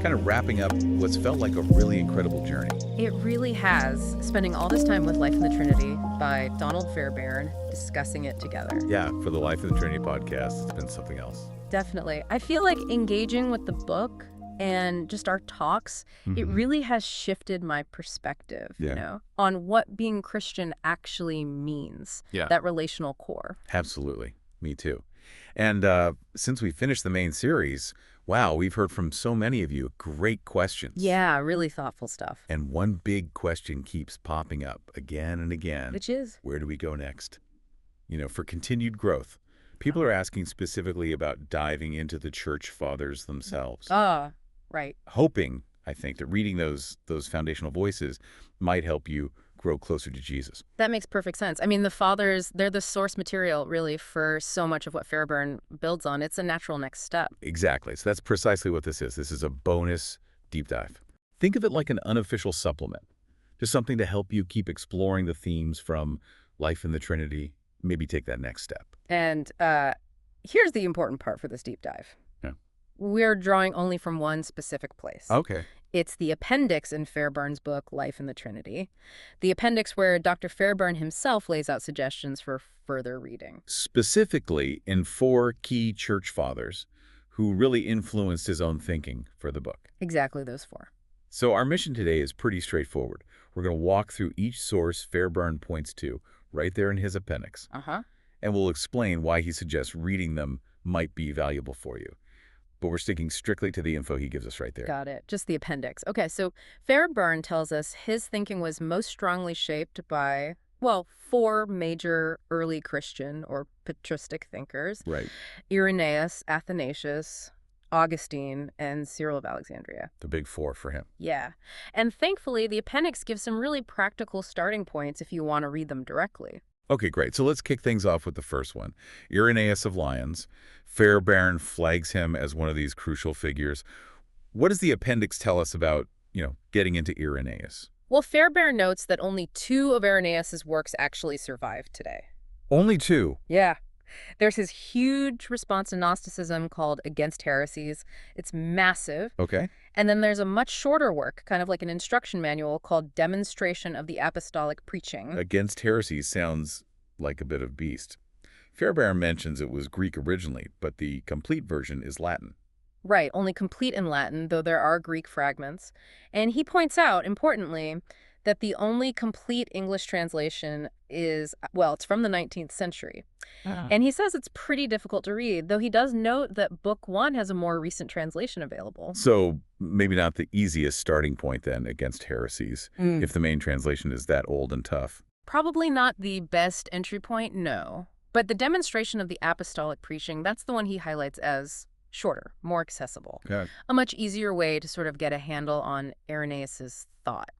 kind of wrapping up what's felt like a really incredible journey. It really has, spending all this time with Life in the Trinity by Donald Fairbairn, discussing it together. Yeah, for the Life in the Trinity podcast, it's been something else. Definitely. I feel like engaging with the book and just our talks, it really has shifted my perspective, on what being Christian actually means, that relational core. Absolutely. Me too. And since we finished the main series, wow, we've heard from so many of you great questions. Yeah, really thoughtful stuff. And one big question keeps popping up again and again. Which is? Where do we go next? For continued growth. People are asking specifically about diving into the church fathers themselves. Right. Hoping, I think, that reading those foundational voices might help you grow closer to Jesus. That makes perfect sense. I mean, the fathers, they're the source material, really, for so much of what Fairbairn builds on. It's a natural next step. Exactly. So that's precisely what this is. This is a bonus deep dive. Think of it like an unofficial supplement, just something to help you keep exploring the themes from Life in the Trinity, maybe take that next step. And here's the important part for this deep dive. Yeah. We're drawing only from one specific place. Okay. It's the appendix in Fairbairn's book, Life in the Trinity. The appendix where Dr. Fairbairn himself lays out suggestions for further reading. Specifically in 4 key church fathers who really influenced his own thinking for the book. Exactly those 4. So our mission today is pretty straightforward. We're going to walk through each source Fairbairn points to right there in his appendix. And we'll explain why he suggests reading them might be valuable for you. But we're sticking strictly to the info he gives us right there. Got it. Just the appendix. Okay, so Fairbairn tells us his thinking was most strongly shaped by, 4 major early Christian or patristic thinkers. Right. Irenaeus, Athanasius, Augustine, and Cyril of Alexandria. The big 4 for him. Yeah. And thankfully, the appendix gives some really practical starting points if you want to read them directly. Okay, great. So let's kick things off with the first one. Irenaeus of Lyons. Fairbairn flags him as one of these crucial figures. What does the appendix tell us about, getting into Irenaeus? Well, Fairbairn notes that only 2 of Irenaeus' works actually survive today. Only 2? Yeah. There's his huge response to Gnosticism called Against Heresies. It's massive. Okay. And then there's a much shorter work, kind of like an instruction manual, called Demonstration of the Apostolic Preaching. Against Heresies sounds like a bit of beast. Fairbairn mentions it was Greek originally, but the complete version is Latin. Right, only complete in Latin, though there are Greek fragments. And he points out, importantly, that the only complete English translation is, it's from the 19th century. And he says it's pretty difficult to read, though he does note that Book 1 has a more recent translation available. So maybe not the easiest starting point then Against Heresies, if the main translation is that old and tough. Probably not the best entry point, no. But the Demonstration of the Apostolic Preaching, that's the one he highlights as shorter, more accessible. Okay. A much easier way to sort of get a handle on Irenaeus' thought.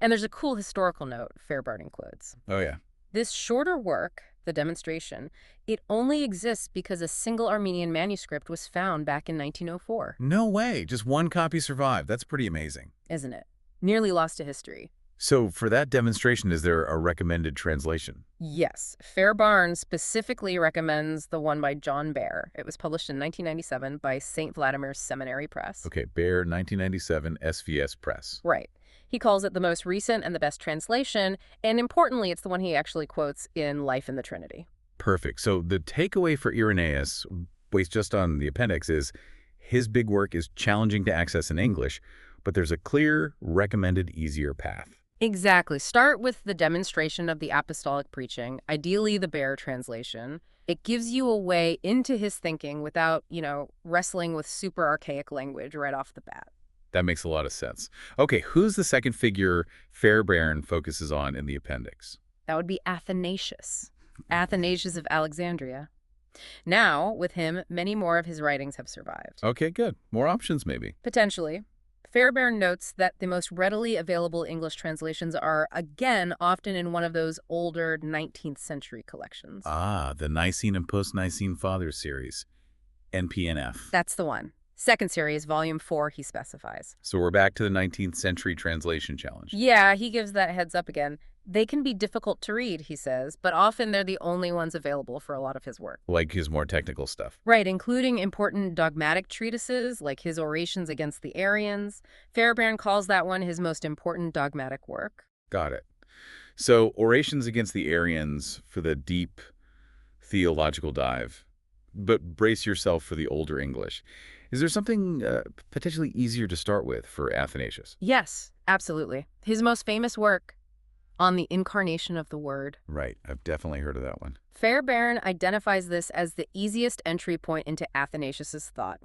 And there's a cool historical note Fairbairn includes. Oh, yeah. This shorter work, the Demonstration, it only exists because a single Armenian manuscript was found back in 1904. No way. Just one copy survived. That's pretty amazing. Isn't it? Nearly lost to history. So for that demonstration, is there a recommended translation? Yes. Fairbairn specifically recommends the one by John Baer. It was published in 1997 by St. Vladimir's Seminary Press. Okay, Baer, 1997, SVS Press. Right. He calls it the most recent and the best translation, and importantly, it's the one he actually quotes in Life in the Trinity. Perfect. So the takeaway for Irenaeus, based just on the appendix, is his big work is challenging to access in English, but there's a clear, recommended, easier path. Exactly. Start with the Demonstration of the Apostolic Preaching, ideally the Baer translation. It gives you a way into his thinking without, wrestling with super archaic language right off the bat. That makes a lot of sense. Okay, who's the second figure Fairbairn focuses on in the appendix? That would be Athanasius. Athanasius of Alexandria. Now, with him, many more of his writings have survived. Okay, good. More options, maybe. Potentially. Fairbairn notes that the most readily available English translations are, again, often in one of those older 19th century collections. Ah, the Nicene and Post-Nicene Fathers series, NPNF. That's the one. Second series, volume 4, he specifies. So we're back to the 19th century translation challenge. Yeah, he gives that heads up again. They can be difficult to read, he says, but often they're the only ones available for a lot of his work. Like his more technical stuff. Right, including important dogmatic treatises like his orations against the Arians. Fairbairn calls that one his most important dogmatic work. Got it. So, Orations Against the Arians for the deep theological dive, but brace yourself for the older English. Is there something potentially easier to start with for Athanasius? Yes, absolutely. His most famous work, On the Incarnation of the Word. Right, I've definitely heard of that one. Fairbairn identifies this as the easiest entry point into Athanasius's thought.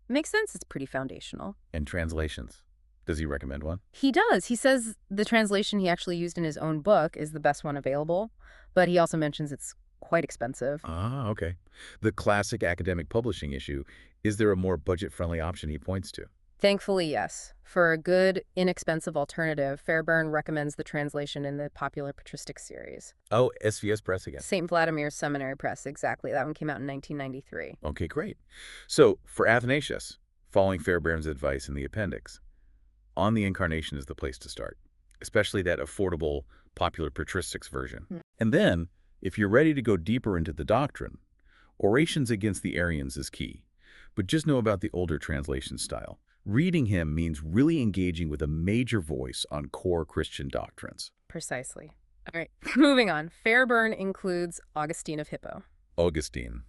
Makes sense, it's pretty foundational. And translations. Does he recommend one? He does. He says the translation he actually used in his own book is the best one available, but he also mentions it's quite expensive. Ah, okay. The classic academic publishing issue, is there a more budget-friendly option he points to? Thankfully, yes. For a good, inexpensive alternative, Fairbairn recommends the translation in the popular patristic series. Oh, SVS Press again. St. Vladimir's Seminary Press, exactly. That one came out in 1993. Okay, great. So, for Athanasius, following Fairbairn's advice in the appendix, On the Incarnation is the place to start, especially that affordable, popular patristics version. And then, if you're ready to go deeper into the doctrine, Orations Against the Arians is key. But just know about the older translation style. Reading him means really engaging with a major voice on core Christian doctrines. Precisely. All right, moving on. Fairbairn includes Augustine of Hippo. Augustine.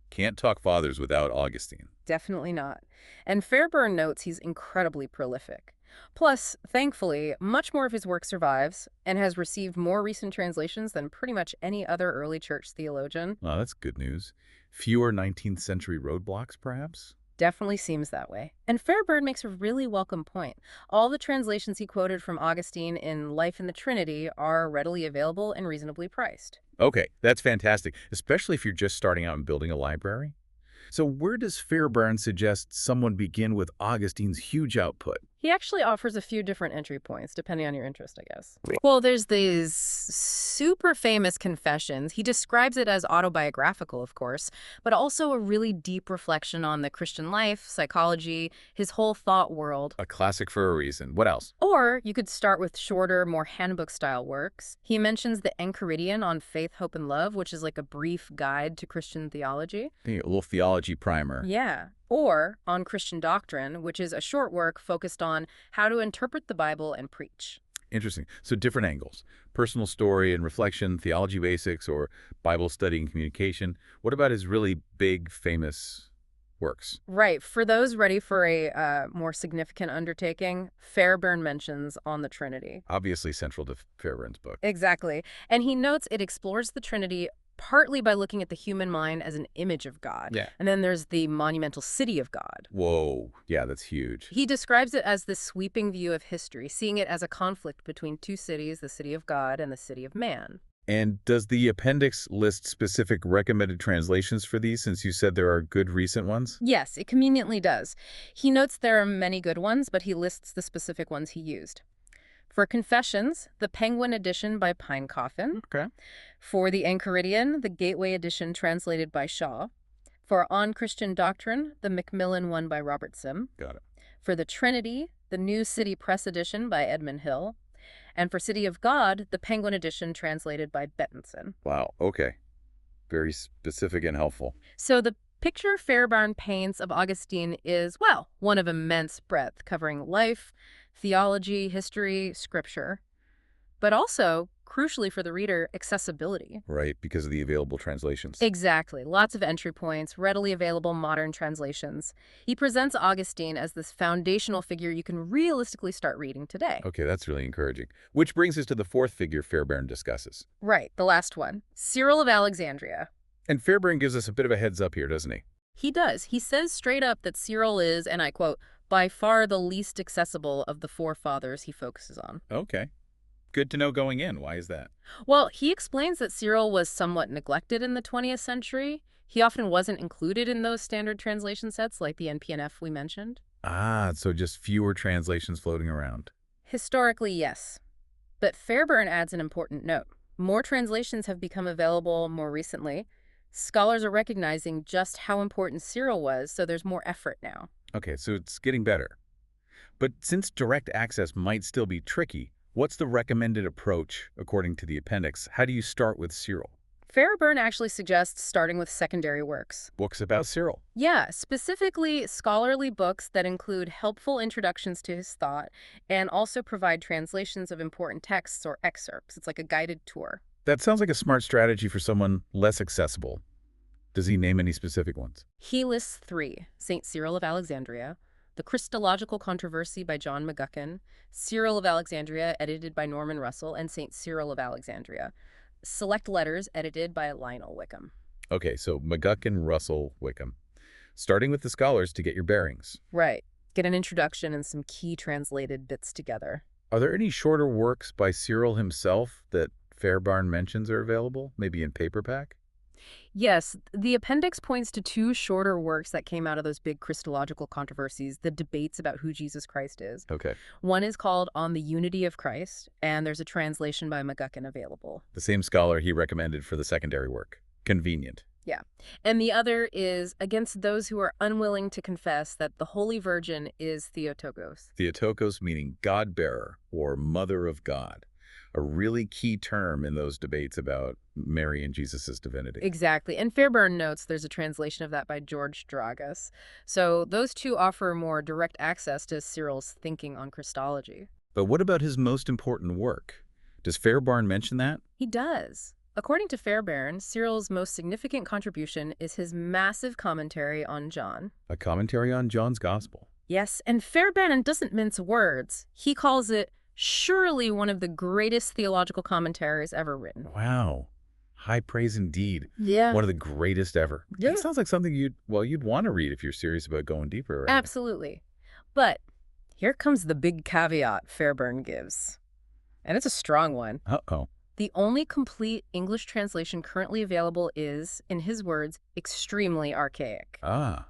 Can't talk fathers without Augustine. Definitely not. And Fairbairn notes he's incredibly prolific. Plus, thankfully, much more of his work survives and has received more recent translations than pretty much any other early church theologian. Well, that's good news. Fewer 19th century roadblocks, perhaps? Definitely seems that way. And Fairbairn makes a really welcome point. All the translations he quoted from Augustine in Life in the Trinity are readily available and reasonably priced. Okay, that's fantastic, especially if you're just starting out and building a library. So where does Fairbairn suggest someone begin with Augustine's huge output? He actually offers a few different entry points, depending on your interest, I guess. Well, there's these super famous confessions. He describes it as autobiographical, of course, but also a really deep reflection on the Christian life, psychology, his whole thought world. A classic for a reason. What else? Or you could start with shorter, more handbook-style works. He mentions the Enchiridion on Faith, Hope, and Love, which is like a brief guide to Christian theology. A little theology primer. Yeah. Or on Christian Doctrine, which is a short work focused on how to interpret the Bible and preach. Interesting. So different angles. Personal story and reflection, theology basics, or Bible study and communication. What about his really big, famous works? Right. For those ready for a more significant undertaking, Fairbairn mentions On the Trinity. Obviously central to Fairbairn's book. Exactly. And he notes it explores the Trinity partly by looking at the human mind as an image of God. Yeah. And then there's the monumental city of God. Whoa. Yeah, that's huge. He describes it as this sweeping view of history, seeing it as a conflict between two cities, the city of God and the city of man. And does the appendix list specific recommended translations for these, since you said there are good recent ones? Yes, it conveniently does. He notes there are many good ones, but he lists the specific ones he used. For Confessions, the Penguin edition by Pinecoffin. Okay. For the Enchiridion, the Gateway edition translated by Shaw. For On Christian Doctrine, the Macmillan one by Robert Sim. Got it. For the Trinity, the New City Press edition by Edmund Hill. And for City of God, the Penguin edition translated by Bettinson. Wow. Okay. Very specific and helpful. So the picture Fairbairn paints of Augustine is, well, one of immense breadth, covering life, theology, history, scripture, but also, crucially for the reader, accessibility. Right, because of the available translations. Exactly. Lots of entry points, readily available modern translations. He presents Augustine as this foundational figure you can realistically start reading today. Okay, that's really encouraging. Which brings us to the fourth figure Fairbairn discusses. Right, the last one. Cyril of Alexandria. And Fairbairn gives us a bit of a heads up here, doesn't he? He does. He says straight up that Cyril is, and I quote, by far the least accessible of the four fathers he focuses on. Okay. Good to know going in. Why is that? Well, he explains that Cyril was somewhat neglected in the 20th century. He often wasn't included in those standard translation sets like the NPNF we mentioned. Ah, so just fewer translations floating around. Historically, yes. But Fairbairn adds an important note. More translations have become available more recently. Scholars are recognizing just how important Cyril was, so there's more effort now. Okay, so it's getting better. But since direct access might still be tricky, What's the recommended approach according to the appendix? How do you start with Cyril? Fairburn actually suggests starting with secondary works. Books about Cyril. Yeah, specifically scholarly books that include helpful introductions to his thought and also provide translations of important texts or excerpts. It's like a guided tour. That sounds like a smart strategy for someone less accessible. Does he name any specific ones? He lists three: St. Cyril of Alexandria, The Christological Controversy by John McGuckin, Cyril of Alexandria, edited by Norman Russell, and St. Cyril of Alexandria. Select Letters, edited by Lionel Wickham. Okay, so McGuckin, Russell, Wickham. Starting with the scholars to get your bearings. Right. Get an introduction and some key translated bits together. Are there any shorter works by Cyril himself that Fairbairn mentions are available, maybe in paperback? Yes, the appendix points to two shorter works that came out of those big Christological controversies, the debates about who Jesus Christ is. Okay. One is called On the Unity of Christ, and there's a translation by McGuckin available. The same scholar he recommended for the secondary work. Convenient. Yeah. And the other is Against Those Who Are Unwilling to Confess That the Holy Virgin is Theotokos. Theotokos meaning God-bearer or mother of God. A really key term in those debates about Mary and Jesus' divinity. Exactly. And Fairbairn notes there's a translation of that by George Dragas. So those two offer more direct access to Cyril's thinking on Christology. But what about his most important work? Does Fairbairn mention that? He does. According to Fairbairn, Cyril's most significant contribution is his massive commentary on John. A commentary on John's Gospel. Yes, and Fairbairn doesn't mince words. He calls it surely one of the greatest theological commentaries ever written. Wow. High praise indeed. Yeah. One of the greatest ever. Yeah. That sounds like something you'd want to read if you're serious about going deeper. Right? Absolutely. But here comes the big caveat Fairbairn gives. And it's a strong one. Uh-oh. The only complete English translation currently available is, in his words, extremely archaic. Ah.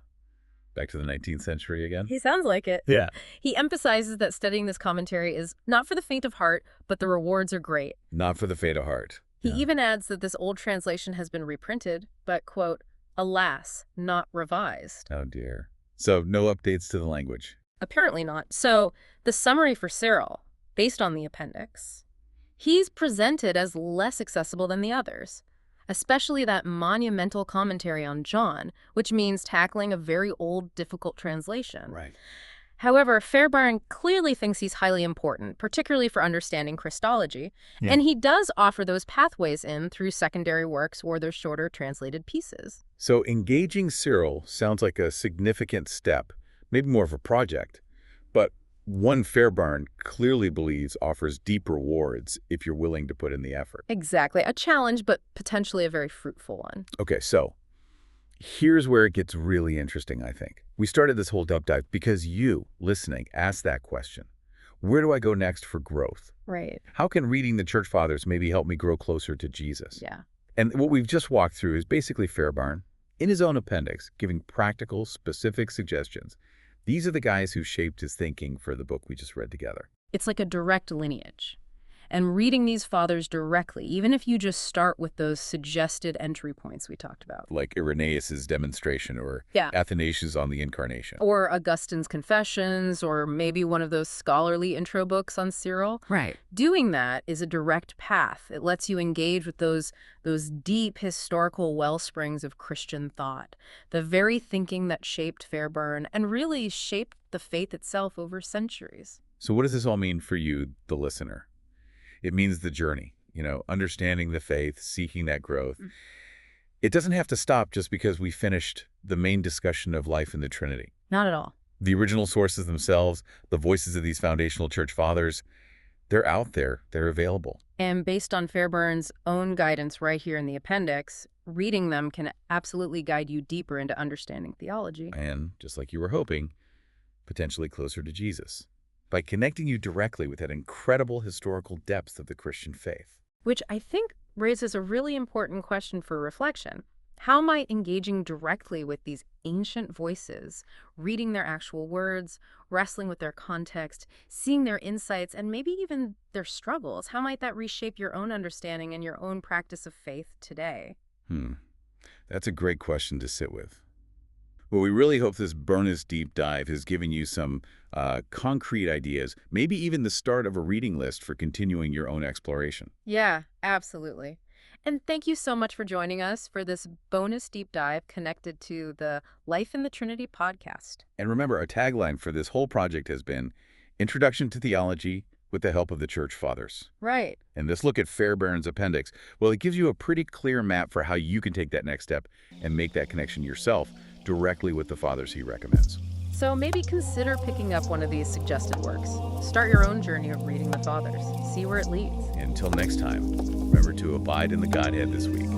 Back to the 19th century again? He sounds like it. Yeah. He emphasizes that studying this commentary is not for the faint of heart, but the rewards are great. Not for the faint of heart. He even adds that this old translation has been reprinted, but, quote, alas, not revised. Oh, dear. So no updates to the language. Apparently not. So the summary for Cyril, based on the appendix, he's presented as less accessible than the others, especially that monumental commentary on John, which means tackling a very old, difficult translation. Right. However, Fairbairn clearly thinks he's highly important, particularly for understanding Christology, and he does offer those pathways in through secondary works or their shorter translated pieces. So engaging Cyril sounds like a significant step, maybe more of a project, but one Fairbairn clearly believes offers deep rewards if you're willing to put in the effort. Exactly. A challenge, but potentially a very fruitful one. Okay, so here's where it gets really interesting, I think. We started this whole deep dive because you, listening, asked that question. Where do I go next for growth? Right. How can reading the Church Fathers maybe help me grow closer to Jesus? Yeah. And what we've just walked through is basically Fairbairn, in his own appendix, giving practical, specific suggestions. These are the guys who shaped his thinking for the book we just read together. It's like a direct lineage. And reading these fathers directly, even if you just start with those suggested entry points we talked about. Like Irenaeus' demonstration or Athanasius on the Incarnation. Or Augustine's Confessions, or maybe one of those scholarly intro books on Cyril. Right. Doing that is a direct path. It lets you engage with those deep historical wellsprings of Christian thought, the very thinking that shaped Fairbairn and really shaped the faith itself over centuries. So what does this all mean for you, the listener? It means the journey, understanding the faith, seeking that growth. It doesn't have to stop just because we finished the main discussion of life in the Trinity. Not at all. The original sources themselves, the voices of these foundational church fathers, they're out there. They're available. And based on Fairbairn's own guidance right here in the appendix, reading them can absolutely guide you deeper into understanding theology. And, just like you were hoping, potentially closer to Jesus, by connecting you directly with that incredible historical depth of the Christian faith. Which I think raises a really important question for reflection. How might engaging directly with these ancient voices, reading their actual words, wrestling with their context, seeing their insights, and maybe even their struggles, how might that reshape your own understanding and your own practice of faith today? That's a great question to sit with. Well, we really hope this bonus deep dive has given you some concrete ideas, maybe even the start of a reading list for continuing your own exploration. Yeah, absolutely. And thank you so much for joining us for this bonus deep dive connected to the Life in the Trinity podcast. And remember, our tagline for this whole project has been Introduction to Theology with the Help of the Church Fathers. Right. And this look at Fairbairn's appendix, well, it gives you a pretty clear map for how you can take that next step and make that connection yourself directly with the fathers he recommends. So maybe consider picking up one of these suggested works. Start your own journey of reading the Fathers. See where it leads. Until next time, remember to abide in the Godhead this week.